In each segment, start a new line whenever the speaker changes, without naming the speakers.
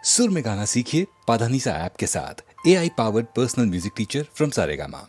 सुर में गाना सीखिए पाधानीसा ऐप के साथ। AI powered personal music teacher from Saregama.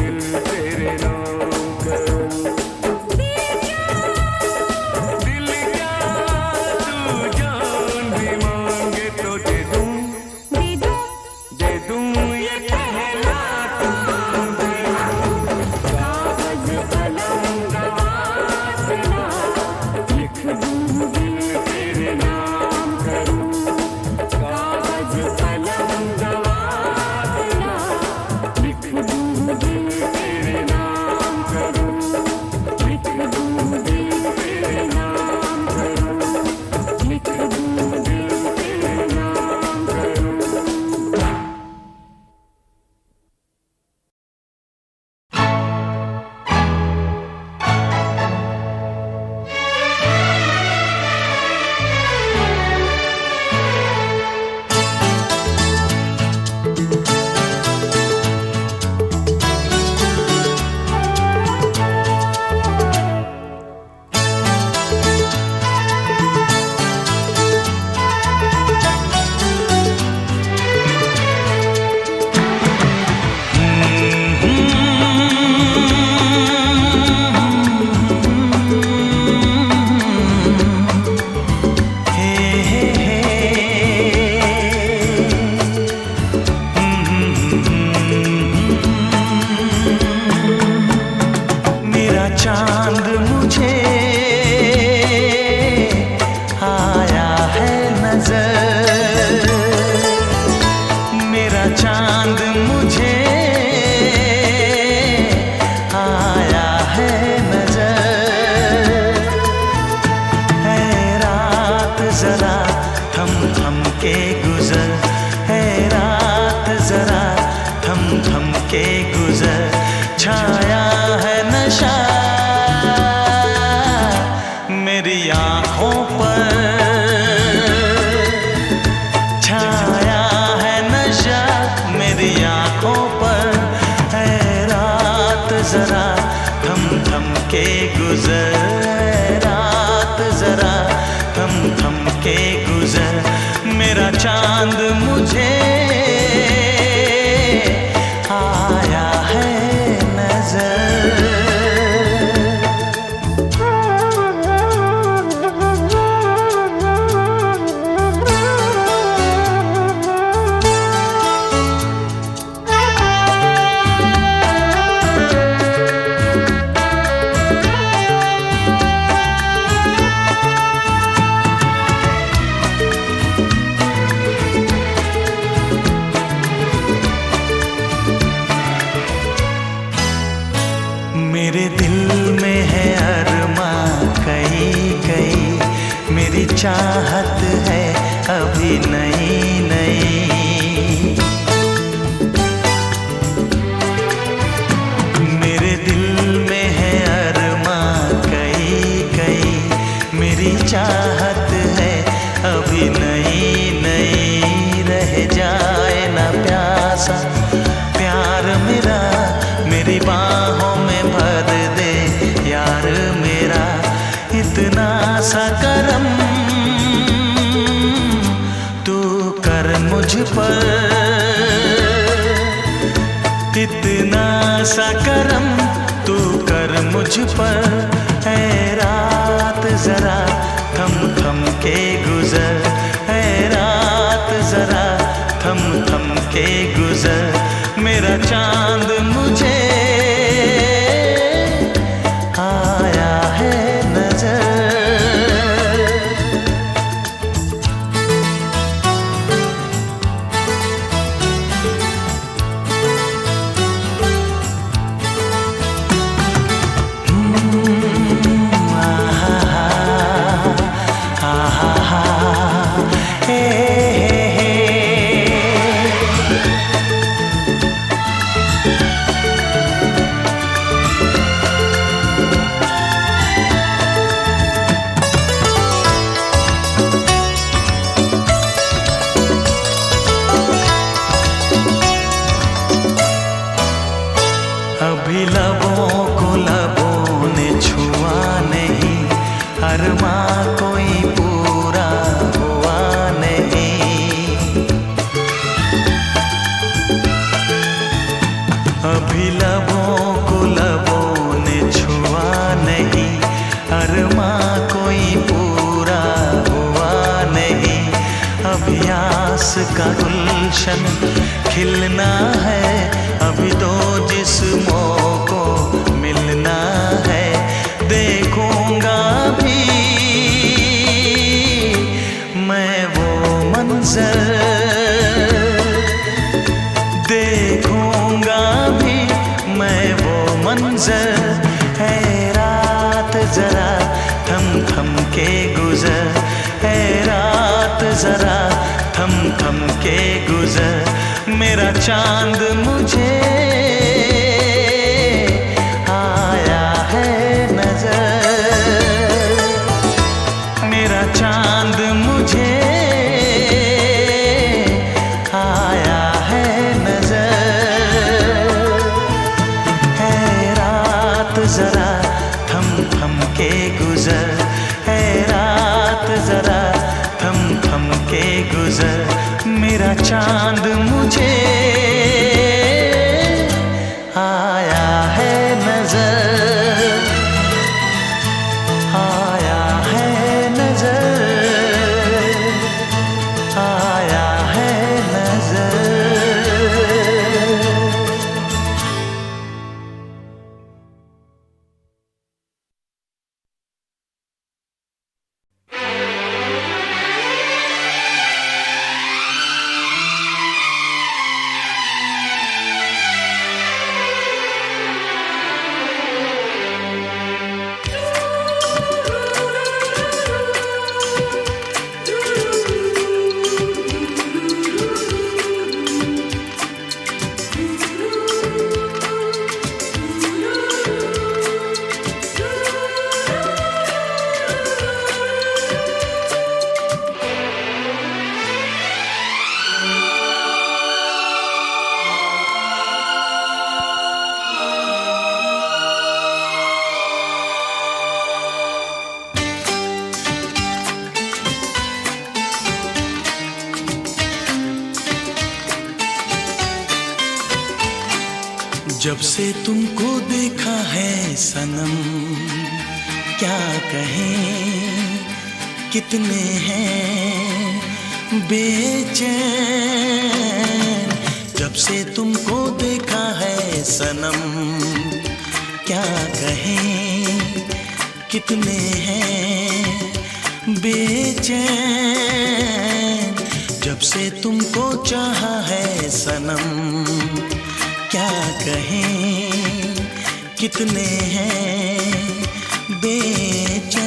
दिल तेरे नाम करूं। दिल क्या तू जान भी मांगे तो दे दूं ये कहना तुम दे दूं। कागज कलम गवासना लिख दूं दिल तेरे नाम करूं। कागज कलम गवासना लिख दूं दिल तेरे नाम करूं। लिख दूं दिल तेरे नाम करूं। लिख दूं दिल तेरे नाम करूं। मेरा चांद मुझे आया है नजर। मेरा चांद मुझे आया है नजर। है रात जरा थम थम के गुजर। है रात जरा थम थम के गुजर। छाया है नशा मेरी आँखों पर। छाया है नशा मेरी आँखों पर। है रात जरा थम थम के गुजर। है रात जरा थम थम के गुजर। मेरा चांद मुझे आया है नजर। मेरे दिल में है अरमां कई कई। मेरी चाहत है अभी नई नई। मेरे दिल में है अरमां कई कई। मेरी चाहत है अभी नई नई। रह जाए ना प्यासा प्यार मेरा मेरी बाहों में भर दे यार मेरा। इतना सा करम तू कर मुझ पर। इतना सा करम तू कर मुझ पर। है रात जरा थम थम के गुजर। है रात जरा थम थम के गुजर। मेरा चांद मुझे आया है नजर। अभी लबों को लबों ने छुआ नहीं। अरमां कोई पूरा हुआ नहीं। अभी लबों
गुलशन खिलना है, अभी तो जिस्मों को मिलना है। देखूंगा भी मैं वो मंजर, देखूंगा भी मैं वो मंजर। है रात जरा थम थम के गुजर, है रात जरा थम थम के गुजर। मेरा चांद मुझे आया है नजर, मेरा चांद मुझे आया है नजर। है रात जरा थम थम के गुजर, है रात जरा थम थम के गुजर। मेरा चांद मुझे आया है नजर, आया है नजर, आया है नजर। जब से तुमको देखा है सनम, क्या कहें कितने हैं बेचैन। जब से तुमको देखा है सनम, क्या कहें कितने हैं बेचैन। जब से तुमको चाहा है सनम, क्या कहें कितने हैं बेचैन।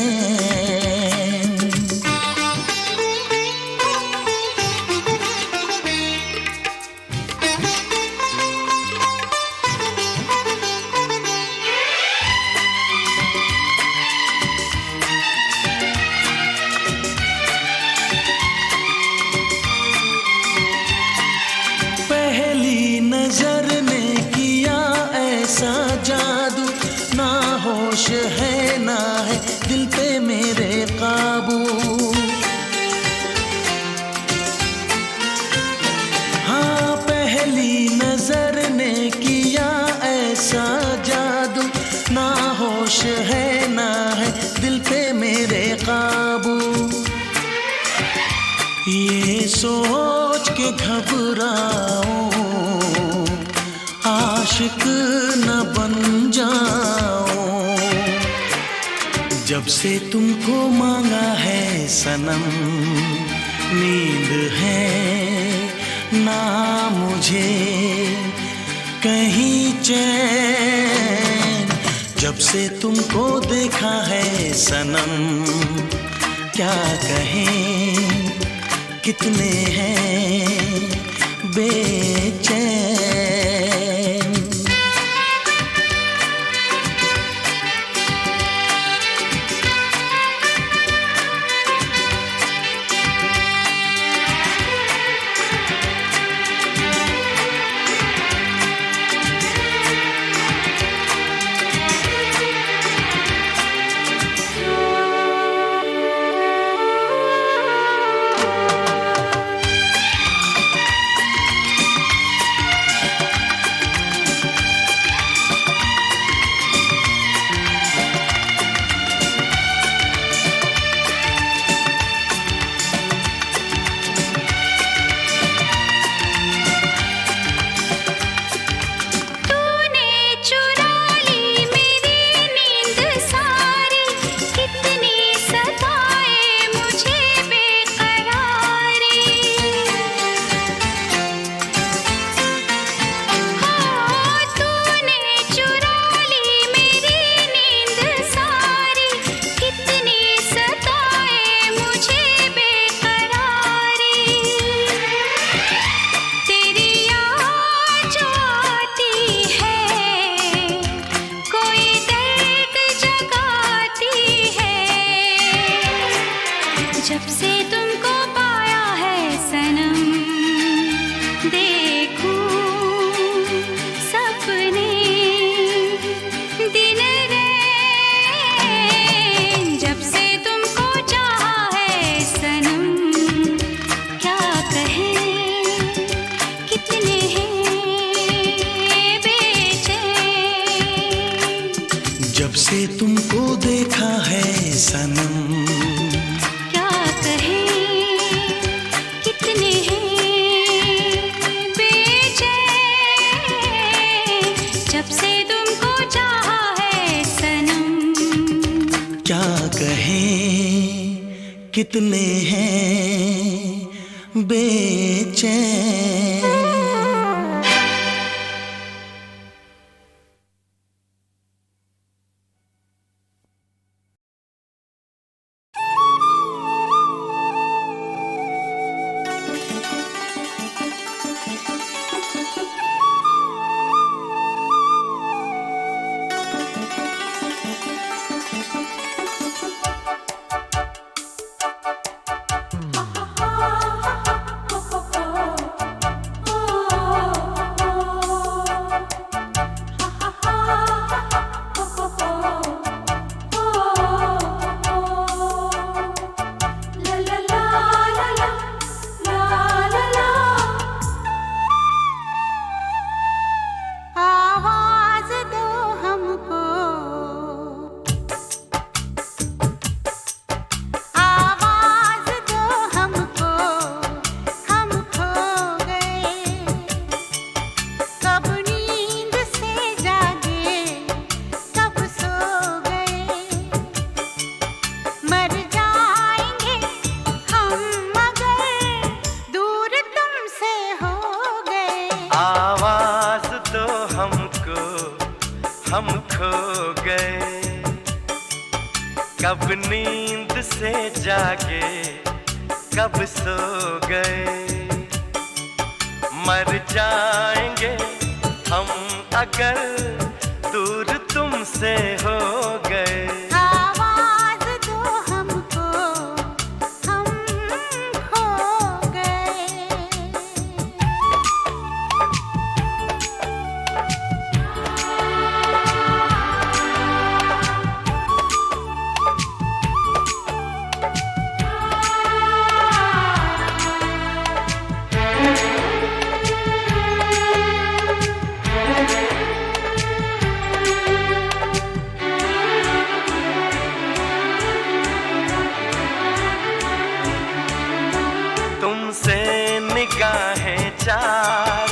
पहली नजर ने किया ऐसा जादू, ना होश है ना है दिल पे मेरे काबू। हाँ, पहली नजर ने किया ऐसा जादू, ना होश है ना है दिल पे मेरे काबू। ये सोच के घबराऊं आशिक न बन जाऊं। जब से तुमको मांगा है सनम, नींद है ना मुझे कहीं चैन। जब से तुमको देखा है सनम, क्या कहें कितने हैं बेचैन। जब से तुमको देखा है सनम,
क्या कहें कितने हैं बेचैन, जब से तुमको चाहा है सनम।
क्या कहें कितने हैं बेचैन।
हम खो गए, कब नींद से जागे, कब सो गए। मर जाएंगे हम अगर दूर तुमसे हो गए।
आवाज दो हमको, हम खो गए।
तुमसे निगाहें चार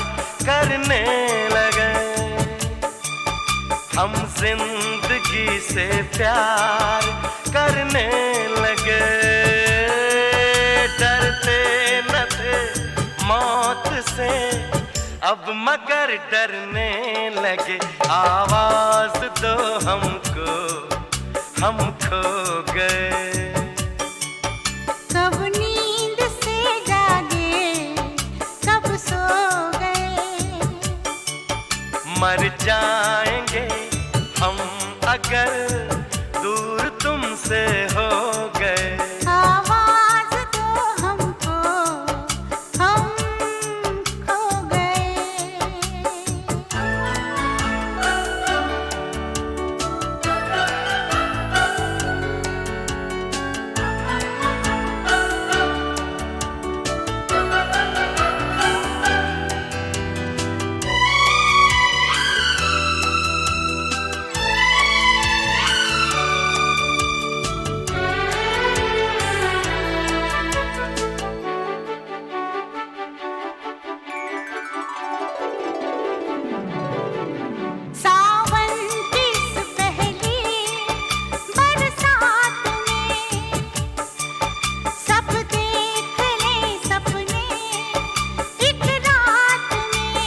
करने लगे, हम जिंदगी से प्यार करने लगे। डरते न थे मौत से, अब मगर डरने लगे। आवाज दो हमको, हम खो गए।
कब नींद से जागे, कब सो गए।
मर जाएंगे हम अगर दूर तुमसे हो गए।
आवाज दो हमको, हम खो गए। सावन की इस पहली बरसात में सब देख ले सपने एक रात में।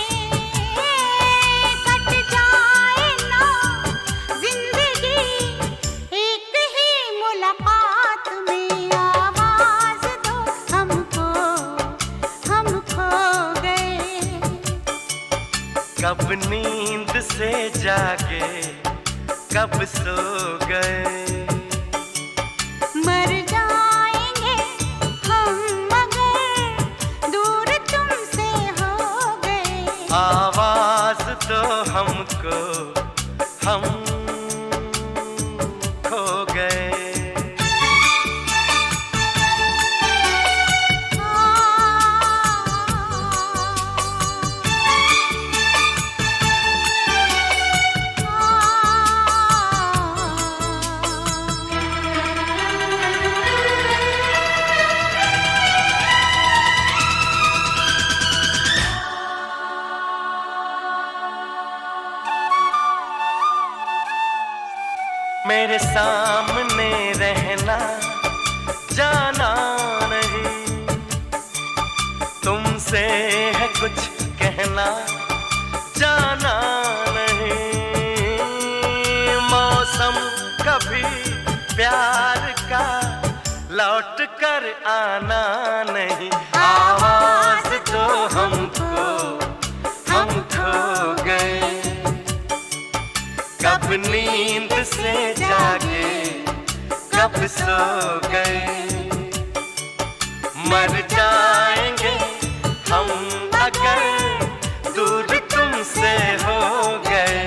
कट जाए ना जिंदगी एक ही मुलाकात में। आवाज दो हमको, हम खो गए।
कब नींद से जागे, कब सो गए।
मर जाएंगे हम मगर दूर तुमसे हो गए।
आवाज दो हमको, हम खो गए। मेरे सामने रहना जाना नहीं, तुमसे है कुछ कहना जाना नहीं। मौसम कभी प्यार का लौट कर आना नहीं। आवाज तो हमको हम खो गए, कब नींद से जागे कब सो गए। मर जाएंगे हम अगर दूर तुमसे हो गए।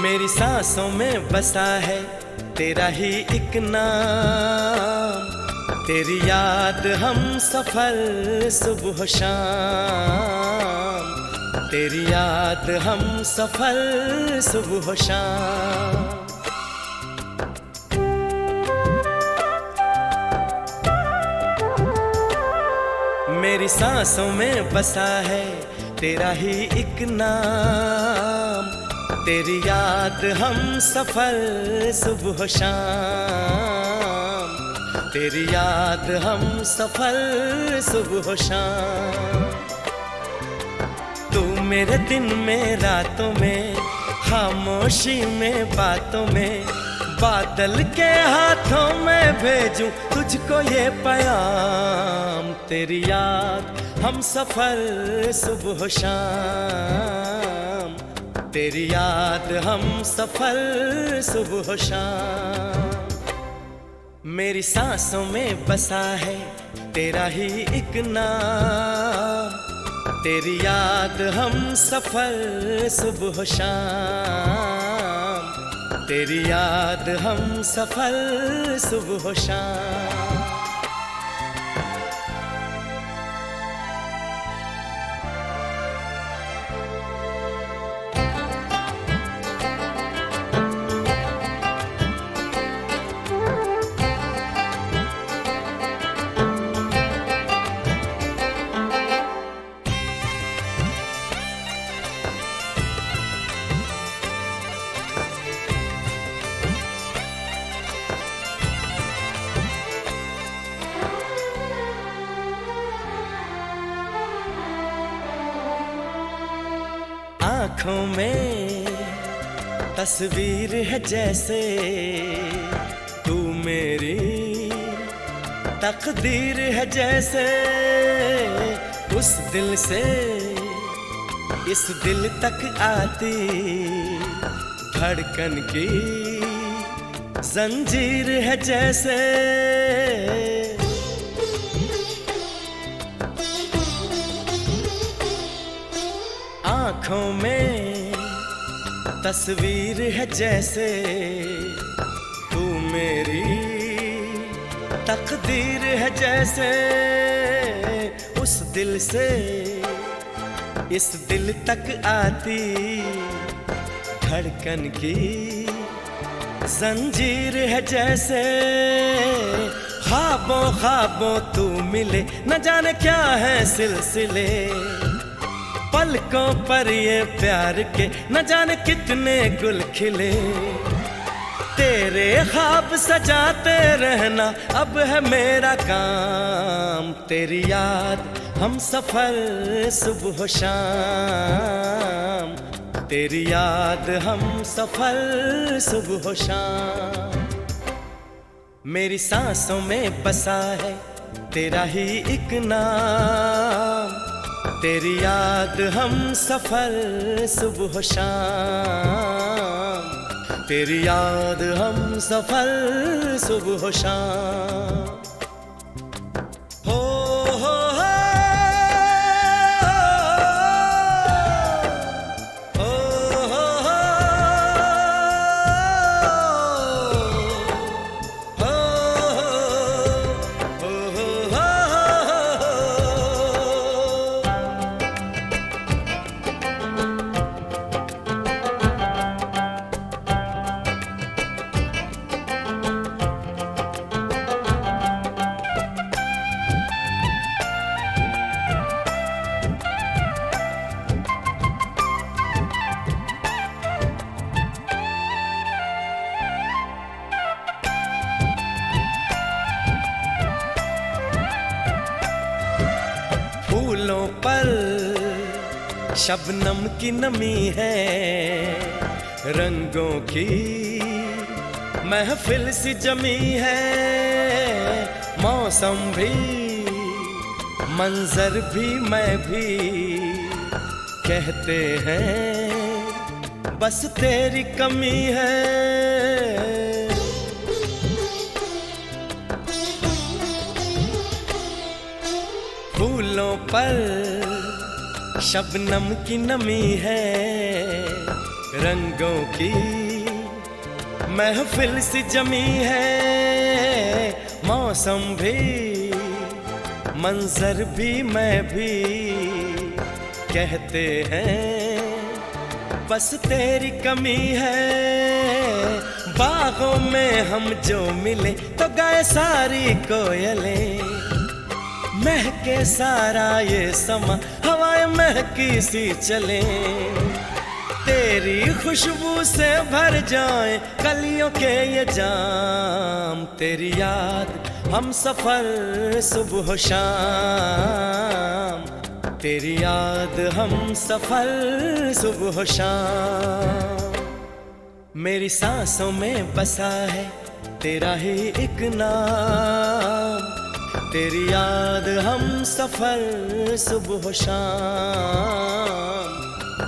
मेरी सांसों में बसा है तेरा ही एक नाम, तेरी याद हम सफर सुबह शाम, तेरी याद हम सफर सुबह शाम। मेरी सांसों में बसा है तेरा ही एक नाम, तेरी याद हम सफर सुबह शाम, तेरी याद हम सफर सुबह शाम। तू मेरे दिन में रातों में, खामोशी में बातों में, बादल के हाथों में भेजूं तुझको ये पैगाम। तेरी याद हम सफर सुबह शाम, तेरी याद हम सफर सुबह शाम। मेरी सांसों में बसा है तेरा ही एक नाम, तेरी याद हम सफर सुबह शाम, तेरी याद हम सफर सुबह शाम। आँखों में तस्वीर है जैसे तू मेरी तकदीर है जैसे, उस दिल से इस दिल तक आती धड़कन की जंजीर है जैसे। आँखों में तस्वीर है जैसे तू मेरी तकदीर है जैसे, उस दिल से इस दिल तक आती धड़कन की जंजीर है जैसे। ख्वाबों ख्वाबों तू मिले, न जाने क्या है सिलसिले। पलकों पर ये प्यार के न जाने कितने गुल खिले। तेरे ख्वाब सजाते रहना अब है मेरा काम। तेरी याद हम सफर सुबह शाम, तेरी याद हम सफर सुबह शाम। मेरी सांसों में बसा है तेरा ही एक नाम। तेरी याद हम सफर सुबह शाम, तेरी याद हम सफर सुबह शाम। हो हो हो, हो हो हो, हो हो हो। फूलों पर शबनम की नमी है, रंगों की महफिल सी जमी है। मौसम भी मंजर भी मैं भी कहते हैं बस तेरी कमी है। फूलों पर शबनम की नमी है, रंगों की महफिल सी जमी है। मौसम भी मंजर भी मैं भी कहते हैं बस तेरी कमी है। बागों में हम जो मिले तो गाए सारी कोयलें, महके सारा ये समा हवाएं महकी सी चले। तेरी खुशबू से भर जाए कलियों के ये जाम। तेरी याद हम सफर सुबह शाम, तेरी याद हम सफर सुबह शाम। मेरी सांसों में बसा है तेरा ही एक नाम। तेरी याद हम सफर सुबह शाम,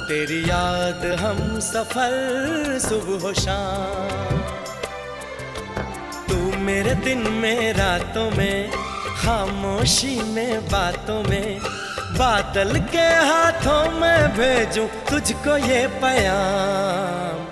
तेरी याद हम सफर सुबह शाम। तू मेरे दिन में रातों में, खामोशी में बातों में, बादल के हाथों में भेजूं तुझको ये पैगाम।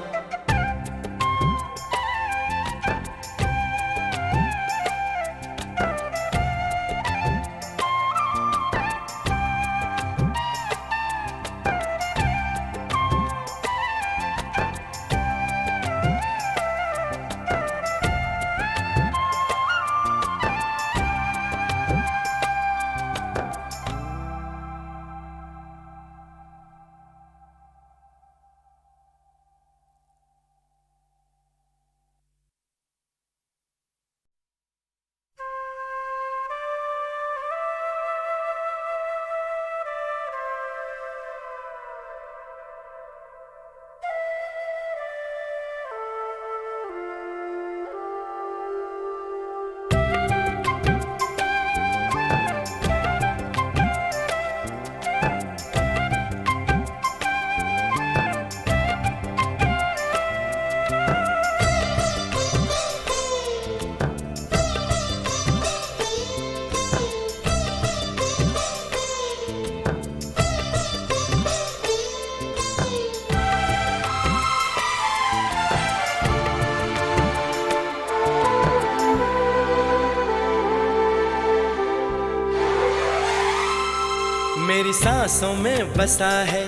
मेरी सांसों में बसा है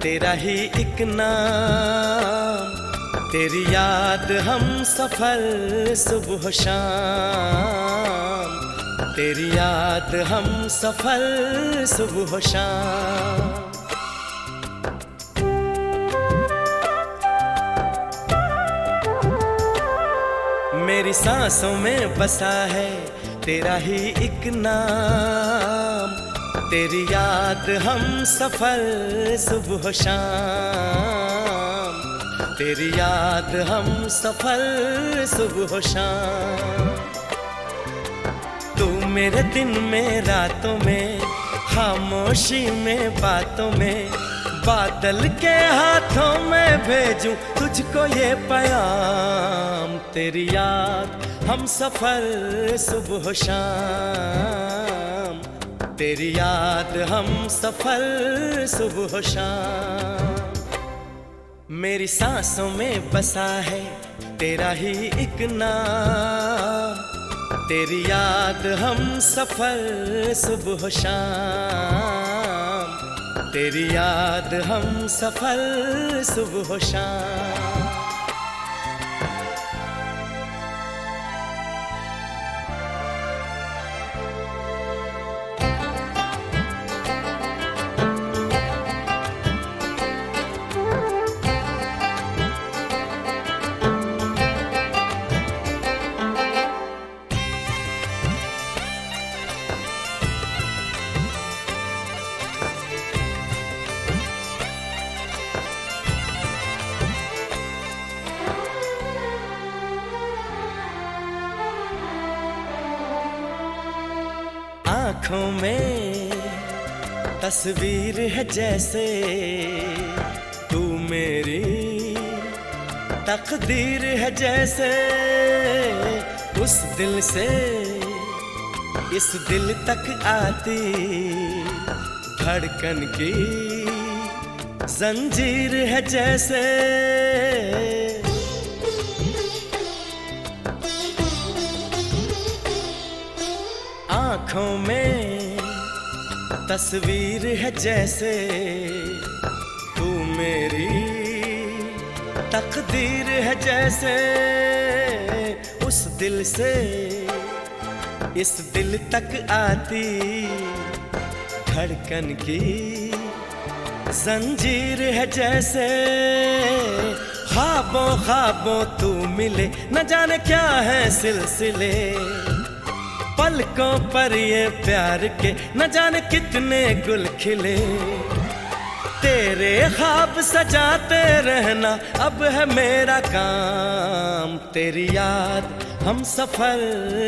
तेरा ही एक नाम। तेरी याद हम सफर सुबह शाम, तेरी याद हम सफर सुबह शाम। मेरी सांसों में बसा है तेरा ही एक नाम। तेरी याद हम सफर सुबह शाम। तेरी याद हम सफर सुबह शाम। तू मेरे दिन में रातों में, खामोशी में बातों में, बादल के हाथों में भेजूं तुझको ये पैगाम। तेरी याद हम सफर सुबह शाम। तेरी याद हम सफर सुबह शाम। मेरी सांसों में बसा है तेरा ही एक नाम। तेरी याद हम सफर सुबह शाम। तेरी याद हम सफर सुबह शाम। आँखों में तस्वीर है जैसे तू मेरी तकदीर है जैसे। उस दिल से इस दिल तक आती धड़कन की जंजीर है जैसे। आँखों में तस्वीर है जैसे तू मेरी तकदीर है जैसे। उस दिल से इस दिल तक आती धड़कन की जंजीर है जैसे। ख्वाबों ख्वाबों तू मिले न जाने क्या है सिलसिले। पलकों पर ये प्यार के न जाने कितने गुल खिले। तेरे ख्वाब सजाते रहना अब है मेरा काम। तेरी याद हम सफर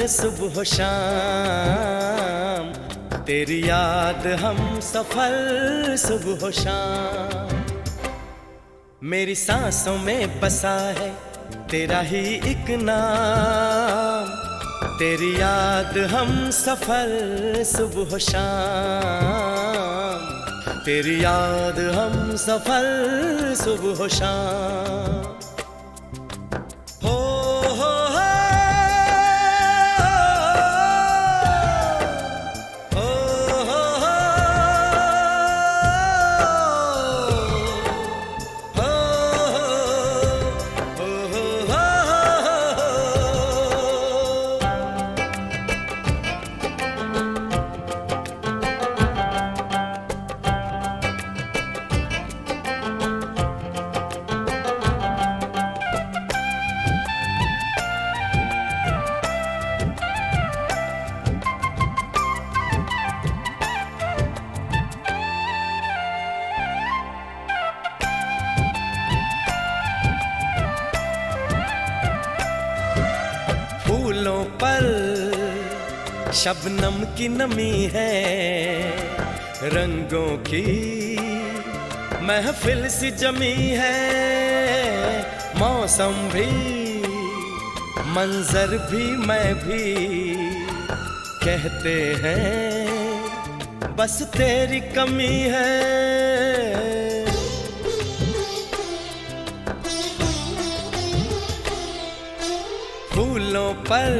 सुबह शाम। तेरी याद हम सफर सुबह शाम। मेरी सांसों में बसा है तेरा ही एक नाम। तेरी याद हम सफर सुबह शाम। तेरी याद हम सफर सुबह शाम। हो हो हो हो हो फूलों पर शबनम की नमी है। रंगों की महफिल सी जमी है। मौसम भी मंजर भी मैं भी कहते हैं बस तेरी कमी है। फूलों पर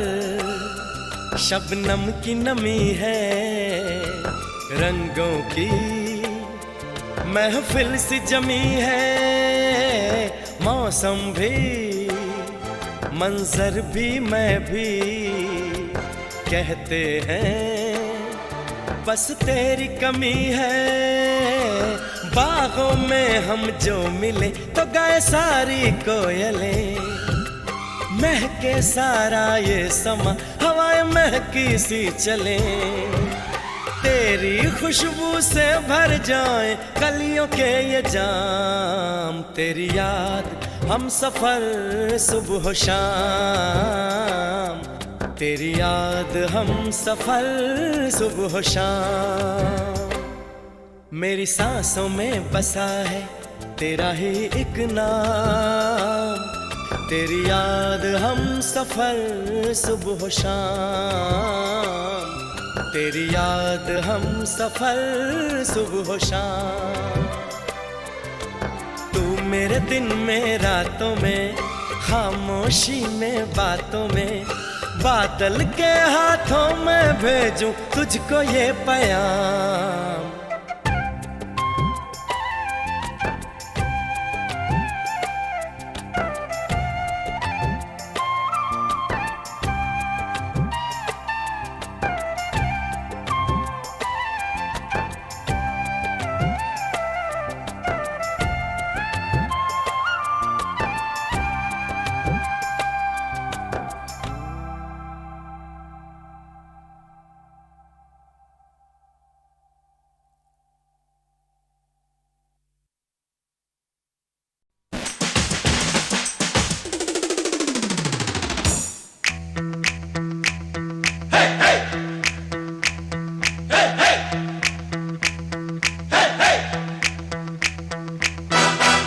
शबनम की नमी है। रंगों की महफिल सी जमी है। मौसम भी मंजर भी मैं भी कहते हैं बस तेरी कमी है। बागों में हम जो मिले तो गाए सारी कोयलें, महके सारा ये समा हवाएं महकी सी चले। तेरी खुशबू से भर जाए कलियों के ये जाम, तेरी याद हम सफर सुबह शाम, तेरी याद हम सफर सुबह शाम। मेरी सांसों में बसा है तेरा ही एक नाम, तेरी याद हम सफर सुबह शाम, तेरी याद हम सफर सुबह शाम। तू मेरे दिन में रातों में, खामोशी में बातों में, बादल के हाथों में भेजूं तुझको ये पैगाम।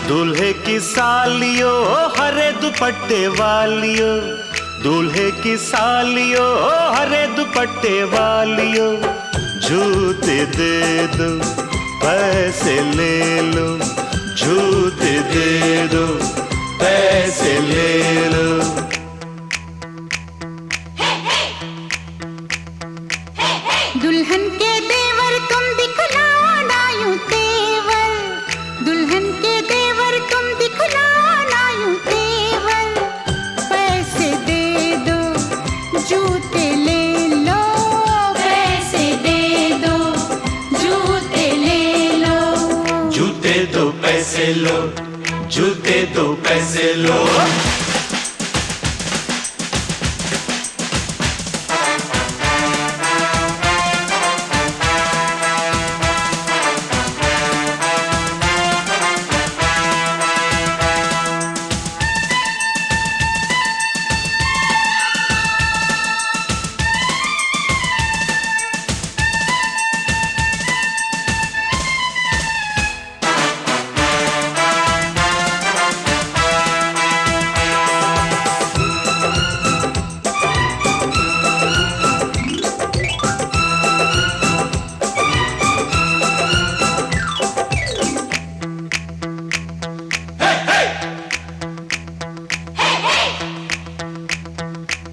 दूल्हे की सालियो हरे दुपट्टे वालियो, दूल्हे की सालियो हरे दुपट्टे वालियो, जूते दे दो पैसे ले लो, जूते दे दो पैसे ले लो।
दुल्हन के देवर तुम दिखलाओ ना यूं तेवर, दुल्हन के देवर तुम दिखलाओ ना यूं तेवर। पैसे दे दो जूते ले लो, पैसे दे दो जूते ले लो,
जूते दो पैसे लो, जूते दो पैसे लो।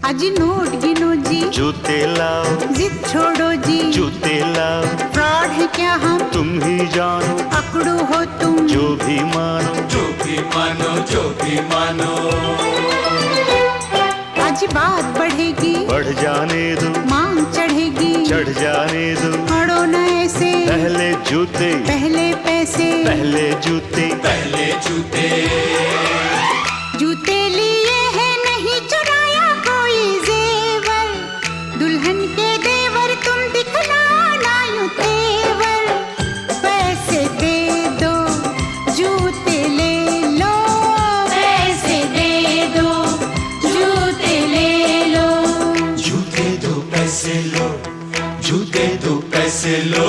अजी नोट गिनो जी,
जूते लाओ,
जिद छोड़ो जी,
जूते लाओ,
फ्रॉड है क्या हम
तुम ही जानो,
पकड़ो हो तुम
जो भी मानो,
जो भी मानो, जो भी मानो।
आज बात बढ़ेगी,
बढ़ जाने दो,
मांग चढ़ेगी,
चढ़ जाने दो,
अड़ो न ऐसे,
पहले जूते,
पहले पैसे,
पहले जूते,
पहले जूते।
जूते लिए है नहीं चुराया कोई जेवर, दुल्हन के देवर तुम दिखलाओ ना यूं तेवर। पैसे दे दो जूते ले लो, पैसे दे दो जूते ले लो,
जूते दो पैसे लो, जूते दो पैसे लो।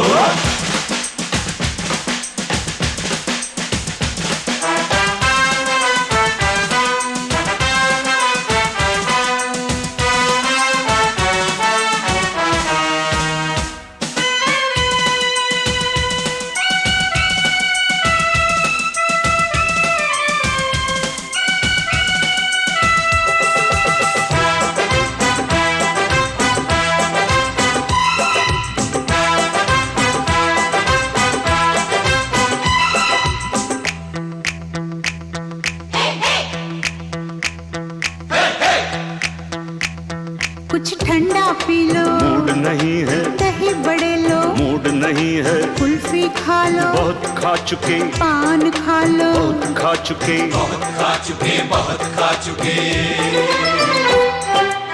खा लो,
बहुत खा चुके,
पान खा लो,
बहुत खा चुके,
बहुत खा चुके, बहुत खा चुके।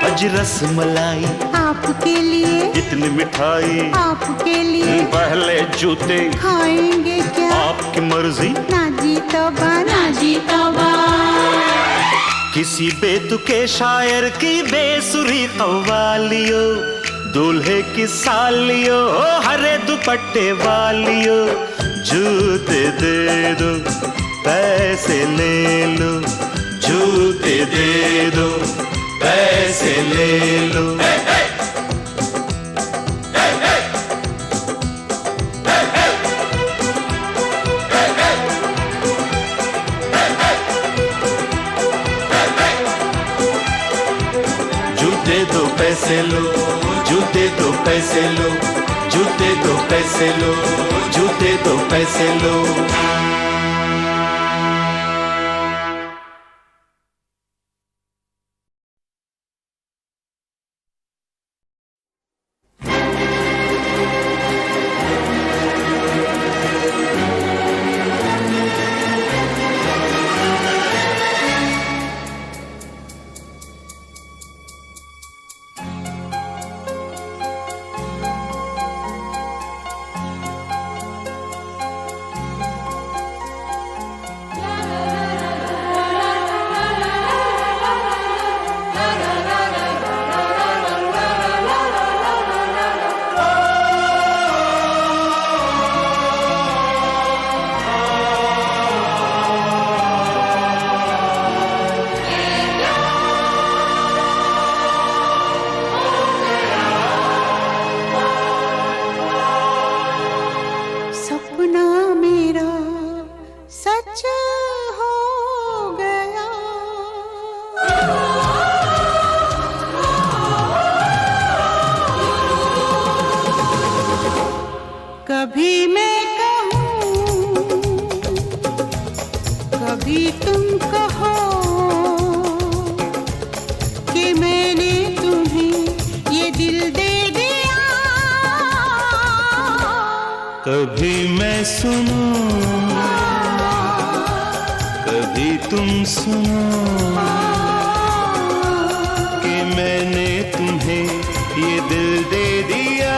अज रस मलाई
आपके लिए,
इतनी मिठाई
आपके लिए,
पहले जूते
खाएंगे क्या,
आपकी मर्जी,
ना जी तौबा, ना जी तौबा।
किसी बेतुके शायर की बेसुरी कव्वालियो, दूल्हे की सालियो, हरे दुपट्टे वालियो, जूते दे दो पैसे ले लो,
जूते दे दो पैसे ले लो। जूते दो पैसे लो, जूते दो पैसे लो, जूते दो पैसे लो, जूते दो पैसे लो।
सपना मेरा सच हो गया, कभी मैं कहूँ, कभी तुम कहो कि मैंने तुम्हें ये दिल दे दिया।
कभी मैं सुनूं, कभी तुम सुनो, कि मैंने तुम्हें ये दिल दे दिया।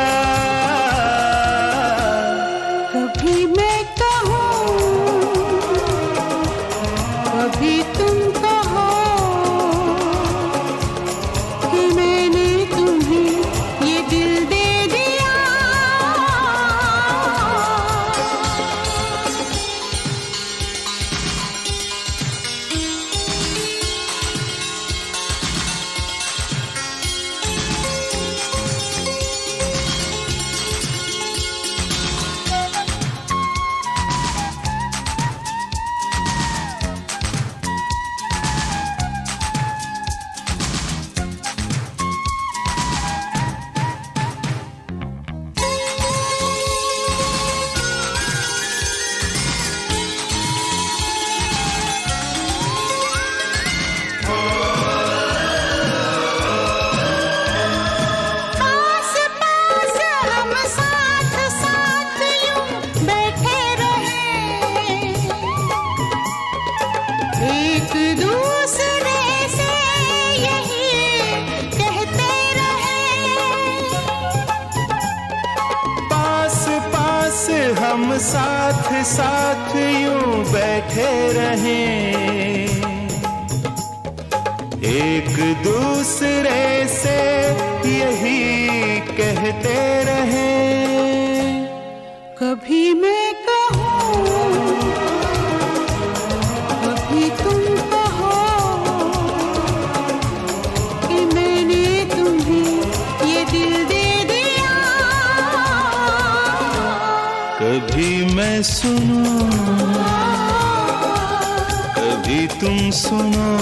कभी मैं कहूँ, कभी तुम कहो कि मैंने तुम्हें ये दिल दे दिया।
हम साथ साथ यूं बैठे रहें, एक दूसरे से यही कहते रहें।
कभी मैं कहूँ, कभी तुम कहो कि मैंने तुम्हें ये दिल दे दिया।
कभी मैं सुनूं, कभी तुम सुनो,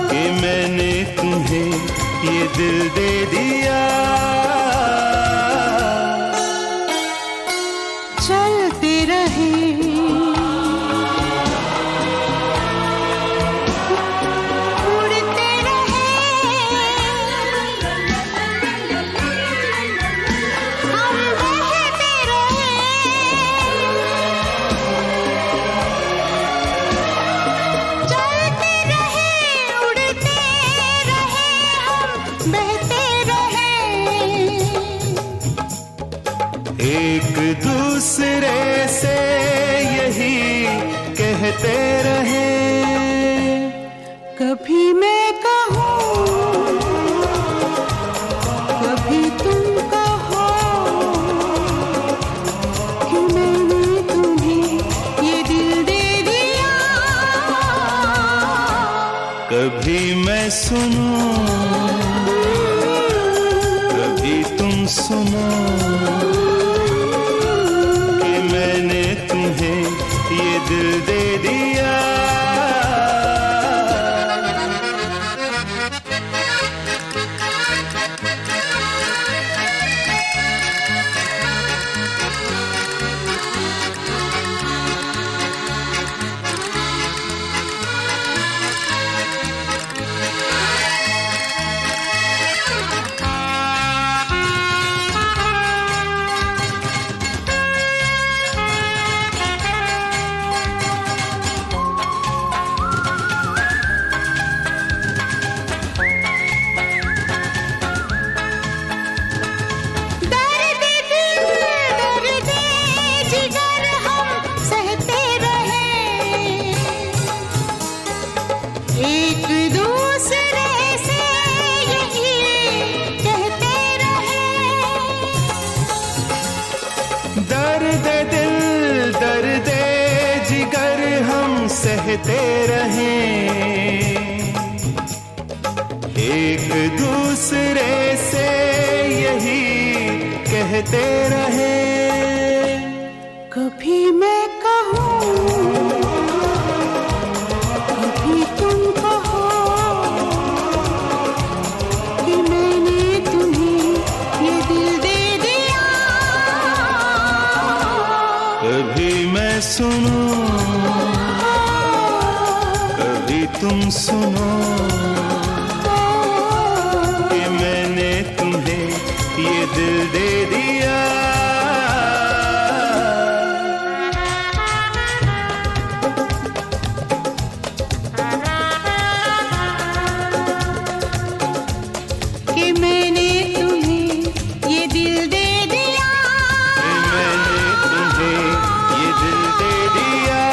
कि मैंने तुम्हें ये दिल दे दिया।
चलते रहे उड़ते रहे, हम बहते
एक दूसरे से यही कहते रहे।
कभी मैं कहूँ, कभी तुम कहो कि मैंने तुम्हें ये दिल दे दिया।
कभी मैं सुनूं, कभी तुम सुनो कि मैंने तुम्हें ये दिल दे दिया। सहते रहें, एक दूसरे से यही कहते रहें।
कभी मैं कहूँ, कभी तुम कहो कि मैंने तुम्हें ये दिल दे दिया।
कभी मैं सुनूं, तुम सुनो कि मैंने तुम्हें ये दिल दे दिया।
कि मैंने तुम्हें ये दिल दे दिया।
कि मैंने तुम्हें ये दिल दे दिया।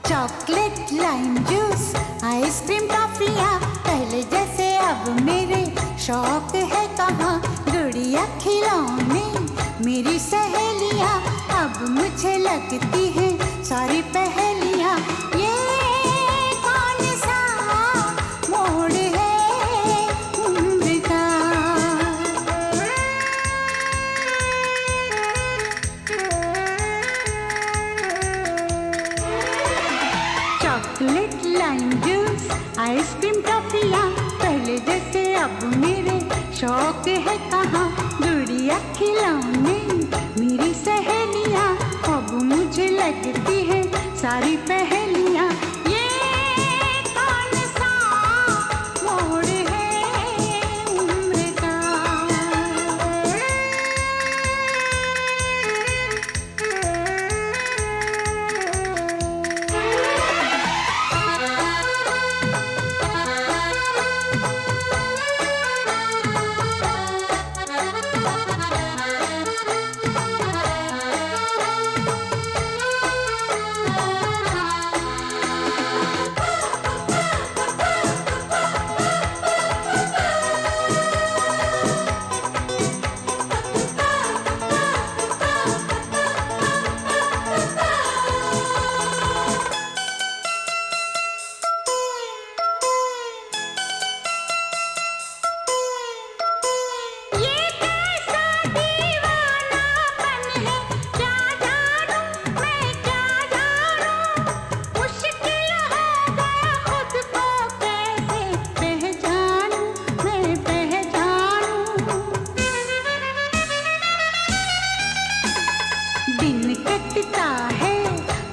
चॉकलेट, लाइम जूस, आइसक्रीम, टॉफियाँ पहले जैसे अब मेरे शौक है कहाँ। गुड़िया खिलौने मेरी सहेलियाँ अब मुझे लगती है सारी पहेलियाँ। ये कौन सा मोड़ है उम्र का। चॉकलेट, लाइम जूस, आइसक्रीम, टॉफियाँ पहले जैसे अब मेरे शौक है कहाँ। गुड़िया खिलौने मेरी सहेलियाँ अब मुझे लगती है सारी पहेलियाँ। ये कौन सा मोड़ है उम्र का।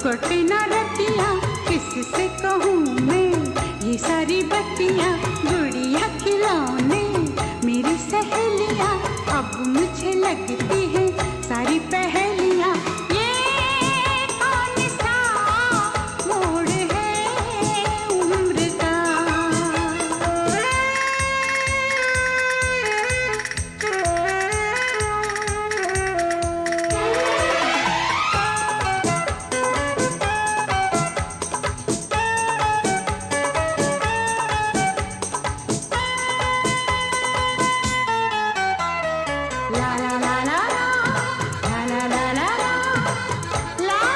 कटे ना रतिया, किससे कहूँ मैं ये सारी बत्तियाँ। गुड़िया खिलौने मेरी सहेलियाँ, अब मुझे लगती है सारी पहेलियाँ। ये कौन सा मोड़ है उम्र का, ला ला ला ला ला ला ला ला ला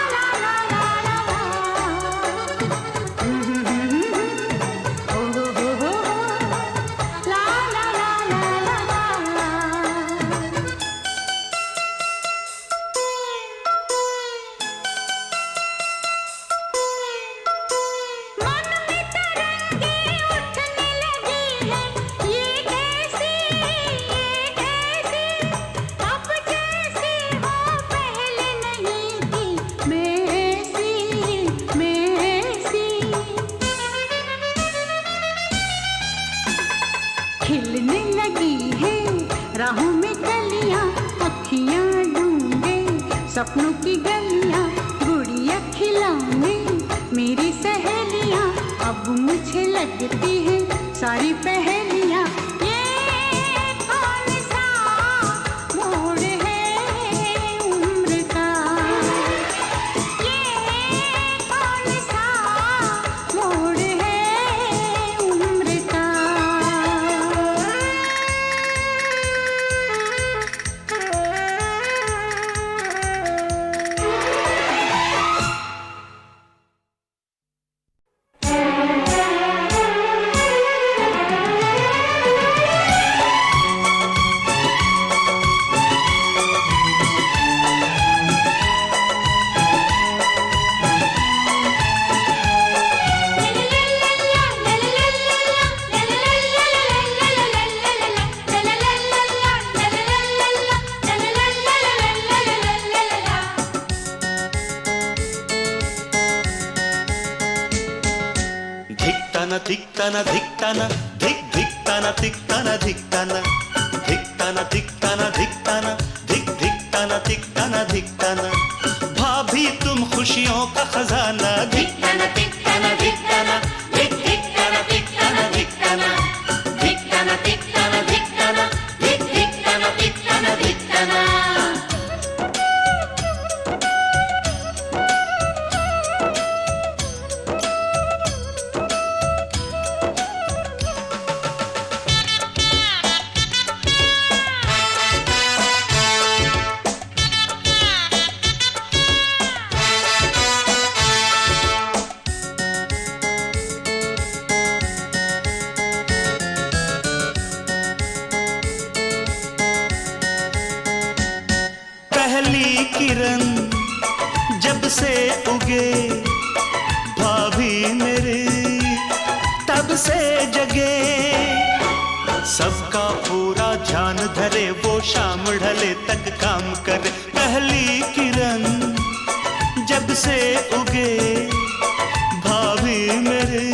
ला ला ला ला, ओ हो ला ला ला ला ला। मन में तरंगे उठने लगी है, ये कैसी अब जैसी हो पहले नहीं थी, मैं ऐसी खिलने लगी है राहों में कलियां, अखियां ढूंढे सपनों की गलियां। गुड़िया खिलौने मेरी सहेलियां, अब मुझे लगती है सारी पहेलियां। ये कौन सा मोड़ है उम्र का, ये कौन सा मोड़ है उम्र का।
धिक्ताना धिक्ताना धिक धिक्ताना तिक्ताना धिक्ताना धिक्ताना तिक्ताना धिक्ताना धिक धिक्ताना तिक्ताना धिक्ताना। भाभी तुम खुशियों का खजाना, धिक्ताना तिक्ताना धिक्ताना धिक धिक्ताना तिक्ताना धिक्ताना धिक्ताना तिक्ताना धिक्ताना धिक धिक्ताना तिक्ताना धिक्ताना। पहली किरण जब से उगे भाभी मेरी तब से जगे, सबका पूरा ध्यान धरे वो शाम ढले तक काम करे। पहली किरण जब से उगे भाभी मेरी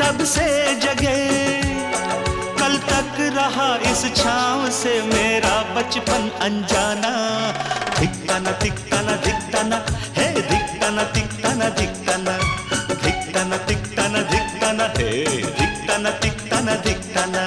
तब से जगे, कल तक रहा इस छाँव से मेरा बचपन अनजाना। धिक्ताना तिक्ताना धिक्ताना है, धिक्ताना तिक्ताना धिक्ताना धिक्ताना तिक्ताना धिक्ताना है, धिक्ताना तिक्ताना धिक्ताना।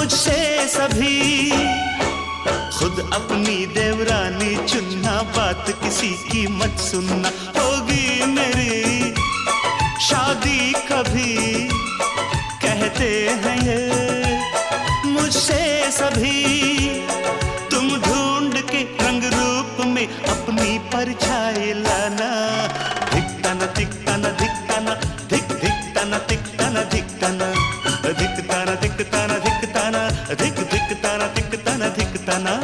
मुझसे सभी खुद अपनी देवरानी चुनना, बात किसी की मत सुनना, होगी मेरी शादी कभी, कहते हैं ये मुझसे सभी। तुम ढूंढ के रंग रूप में अपनी परछाई लाना, धिकताना धिकताना धिकताना धिक धिकताना धिकताना धिकताना धिकताना धिकताना धिकताना धिक धिकताना धिकताना धिकताना।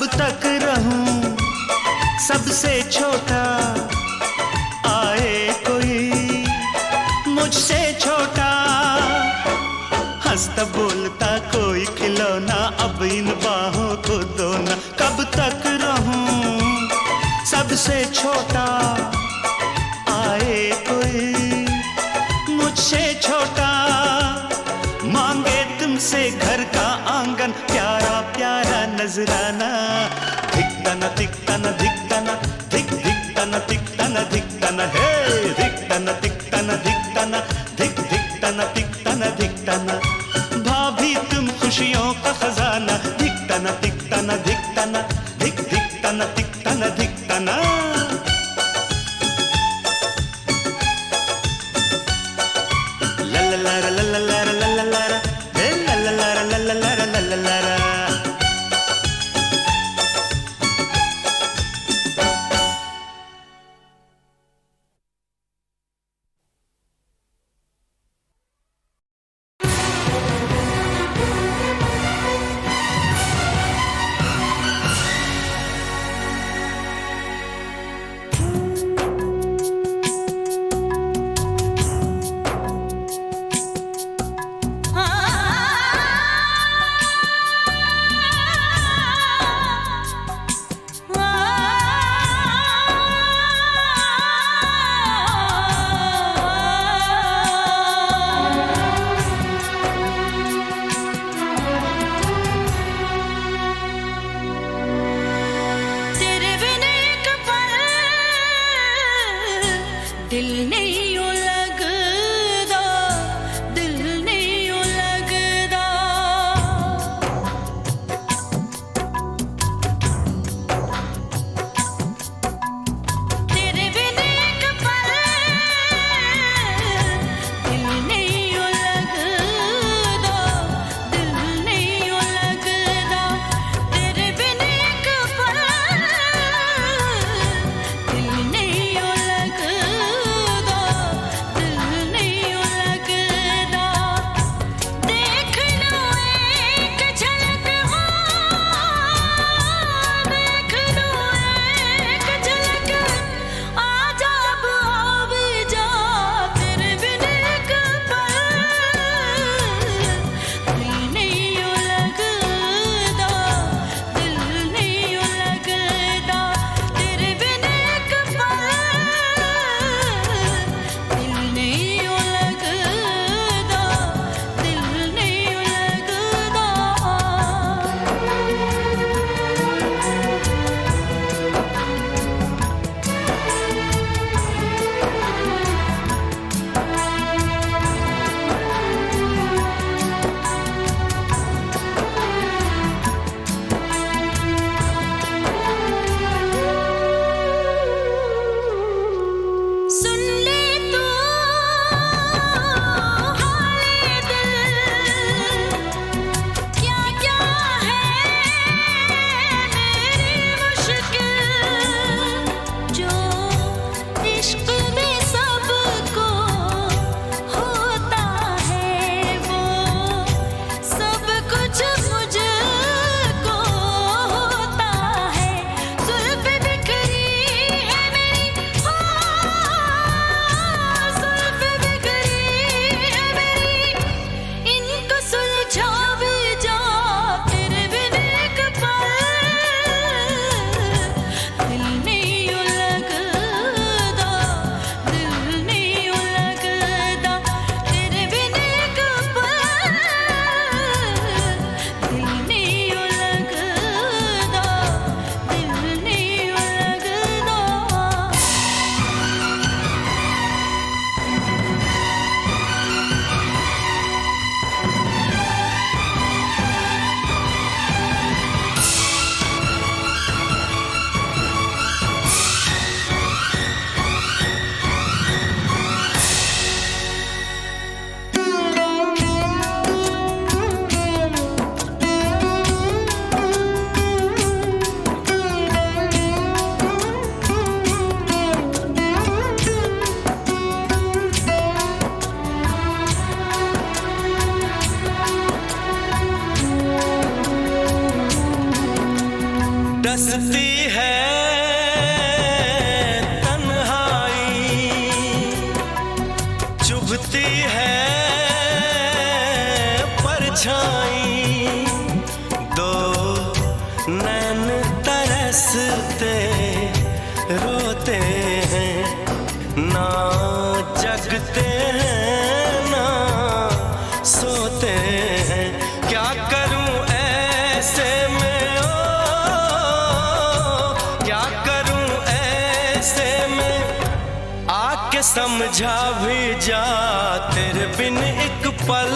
तक रहूं सबसे छोटा, आए कोई मुझसे छोटा, हंसता बोलता कोई खिलौना, अब इन बाहों को दो ना। कब तक रहूं सबसे छोटा, आए कोई मुझसे छोटा, मांगे तुमसे घर का आंगन, प्यारा प्यारा नजराना, धिकताना धिकताना धिकताना धिक धिकताना धिकताना धिकताना हे, धिकताना धिकताना धिकताना धिक धिकताना धिकताना धिकताना। भाभी तुम खुशियों का खजाना, धिकताना धिकताना धिकताना धिक धिकताना धिकताना धिकताना। ला ला ला ला ला ला ला ला ला ला, हे ला ला ला ला ला ला ला ला ला ला।
डसती है तन्हाई, चुभती है परछाई, दो नैन तरसते रोते हैं, ना जगते हैं ना सोते हैं। क्या करूं ऐसे में ओ, क्या करूं ऐसे में, आके समझा भी जा, तेरे बिन एक पल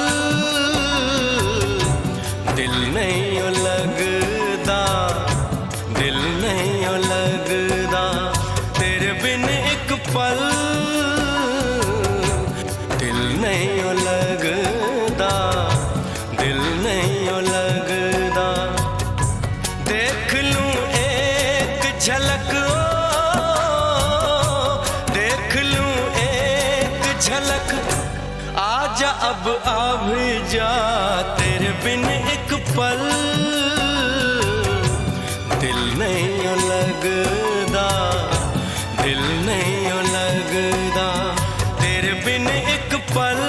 दिल नहीं लगदा, दिल नहीं लगदा, तेरे बिन एक पल दिल नहीं लगदा, दिल नहीं लगदा। देख लूं एक झलक ओ, देख लूं एक झलक, आजा अब आ भी जा, तेरे बिन एक पल दिल नहीं लगदा, दिल नहीं लगदा, तेरे बिन एक पल